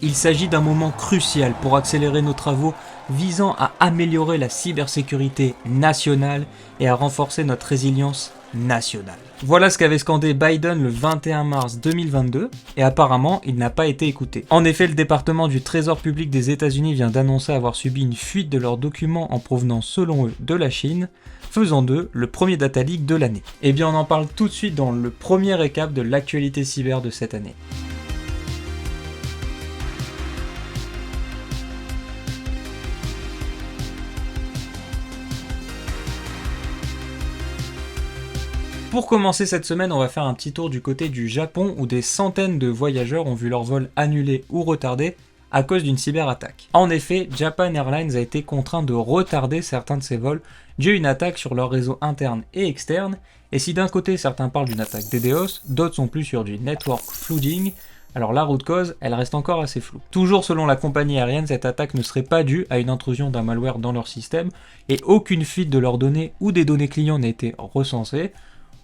Il s'agit d'un moment crucial pour accélérer nos travaux visant à améliorer la cybersécurité nationale et à renforcer notre résilience nationale. Voilà ce qu'avait scandé Biden le 21 mars 2022 et apparemment il n'a pas été écouté. En effet, le département du Trésor public des États-Unis vient d'annoncer avoir subi une fuite de leurs documents en provenance selon eux de la Chine, faisant d'eux le premier data leak de l'année. Et bien on en parle tout de suite dans le premier récap de l'actualité cyber de cette année. Pour commencer cette semaine, on va faire un petit tour du côté du Japon où des centaines de voyageurs ont vu leur vol annulé ou retardé à cause d'une cyberattaque. En effet, Japan Airlines a été contraint de retarder certains de ses vols dû à une attaque sur leur réseau interne et externe, et si d'un côté certains parlent d'une attaque DDoS, d'autres sont plus sur du network flooding, alors la root cause, elle reste encore assez floue. Toujours selon la compagnie aérienne, cette attaque ne serait pas due à une intrusion d'un malware dans leur système, et aucune fuite de leurs données ou des données clients n'a été recensée.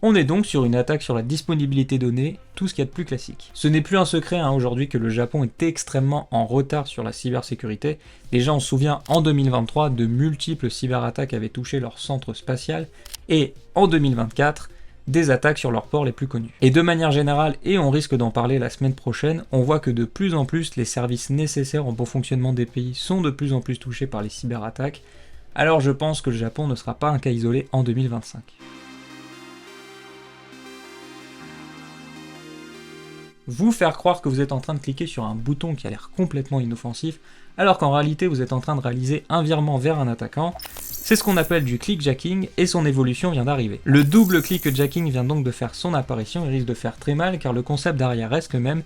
On est donc sur une attaque sur la disponibilité donnée, tout ce qu'il y a de plus classique. Ce n'est plus un secret aujourd'hui que le Japon est extrêmement en retard sur la cybersécurité. Déjà on se souvient en 2023 de multiples cyberattaques avaient touché leur centre spatial et en 2024 des attaques sur leurs ports les plus connus. Et de manière générale, et on risque d'en parler la semaine prochaine, on voit que de plus en plus les services nécessaires au bon fonctionnement des pays sont de plus en plus touchés par les cyberattaques. Alors je pense que le Japon ne sera pas un cas isolé en 2025. Vous faire croire que vous êtes en train de cliquer sur un bouton qui a l'air complètement inoffensif, alors qu'en réalité vous êtes en train de réaliser un virement vers un attaquant, c'est ce qu'on appelle du clickjacking et son évolution vient d'arriver. Le double clickjacking vient donc de faire son apparition et risque de faire très mal car le concept derrière reste le même,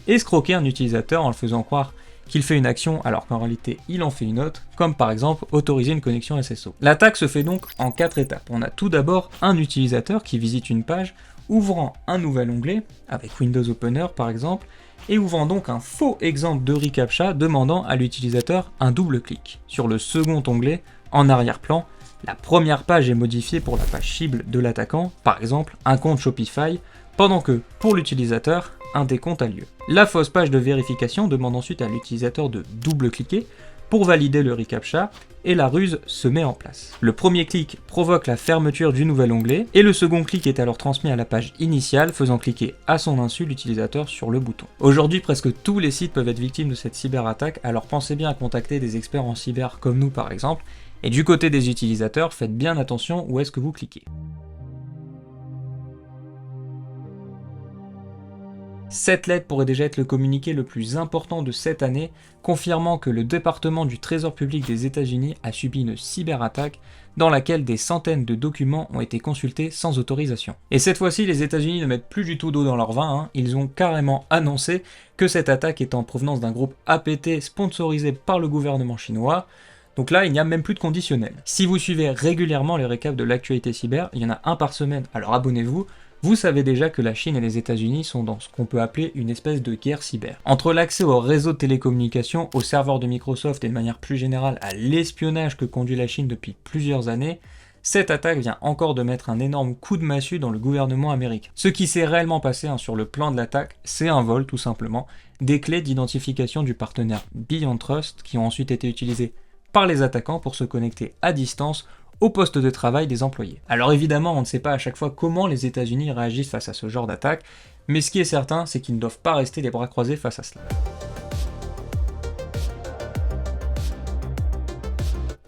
escroquer un utilisateur en le faisant croire qu'il fait une action alors qu'en réalité il en fait une autre, comme par exemple autoriser une connexion SSO. L'attaque se fait donc en 4 étapes. On a tout d'abord un utilisateur qui visite une page, ouvrant un nouvel onglet, avec Windows Opener par exemple, et ouvrant donc un faux exemple de reCAPTCHA demandant à l'utilisateur un double clic. Sur le second onglet, en arrière-plan, la première page est modifiée pour la page cible de l'attaquant, par exemple un compte Shopify, pendant que, pour l'utilisateur, un décompte a lieu. La fausse page de vérification demande ensuite à l'utilisateur de double-cliquer pour valider le reCAPTCHA, et la ruse se met en place. Le premier clic provoque la fermeture du nouvel onglet, et le second clic est alors transmis à la page initiale, faisant cliquer à son insu l'utilisateur sur le bouton. Aujourd'hui, presque tous les sites peuvent être victimes de cette cyberattaque, alors pensez bien à contacter des experts en cyber comme nous par exemple, et du côté des utilisateurs, faites bien attention où est-ce que vous cliquez. Cette lettre pourrait déjà être le communiqué le plus important de cette année, confirmant que le département du Trésor public des États-Unis a subi une cyberattaque dans laquelle des centaines de documents ont été consultés sans autorisation. Et cette fois-ci, les États-Unis ne mettent plus du tout d'eau dans leur vin, ils ont carrément annoncé que cette attaque est en provenance d'un groupe APT sponsorisé par le gouvernement chinois. Donc là, il n'y a même plus de conditionnel. Si vous suivez régulièrement les récaps de l'actualité cyber, il y en a un par semaine, alors abonnez-vous. Vous savez déjà que la Chine et les États-Unis sont dans ce qu'on peut appeler une espèce de guerre cyber. Entre l'accès au réseau de télécommunications, aux serveurs de Microsoft et de manière plus générale à l'espionnage que conduit la Chine depuis plusieurs années, cette attaque vient encore de mettre un énorme coup de massue dans le gouvernement américain. Ce qui s'est réellement passé sur le plan de l'attaque, c'est un vol tout simplement, des clés d'identification du partenaire Beyond Trust qui ont ensuite été utilisées par les attaquants pour se connecter à distance au poste de travail des employés. Alors évidemment, on ne sait pas à chaque fois comment les États-Unis réagissent face à ce genre d'attaque, mais ce qui est certain, c'est qu'ils ne doivent pas rester les bras croisés face à cela.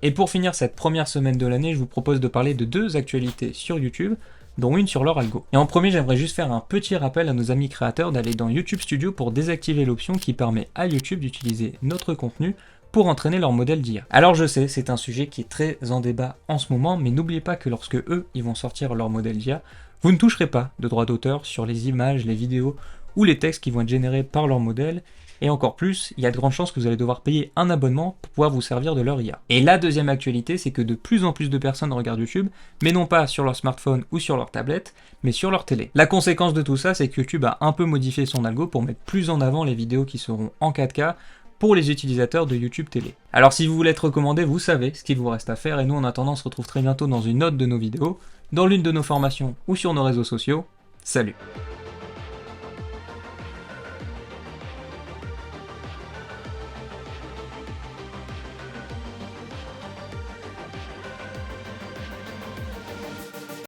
Et pour finir cette première semaine de l'année, je vous propose de parler de 2 actualités sur YouTube, dont une sur leur algo. Et en premier, j'aimerais juste faire un petit rappel à nos amis créateurs d'aller dans YouTube Studio pour désactiver l'option qui permet à YouTube d'utiliser notre contenu pour entraîner leur modèle d'IA. Alors je sais, c'est un sujet qui est très en débat en ce moment, mais n'oubliez pas que lorsque eux, ils vont sortir leur modèle d'IA, vous ne toucherez pas de droit d'auteur sur les images, les vidéos ou les textes qui vont être générés par leur modèle, et encore plus, il y a de grandes chances que vous allez devoir payer un abonnement pour pouvoir vous servir de leur IA. Et la deuxième actualité, c'est que de plus en plus de personnes regardent YouTube, mais non pas sur leur smartphone ou sur leur tablette, mais sur leur télé. La conséquence de tout ça, c'est que YouTube a un peu modifié son algo pour mettre plus en avant les vidéos qui seront en 4K, pour les utilisateurs de YouTube TV. Alors si vous voulez être recommandé, vous savez ce qu'il vous reste à faire, et nous en attendant on se retrouve très bientôt dans une autre de nos vidéos, dans l'une de nos formations ou sur nos réseaux sociaux. Salut!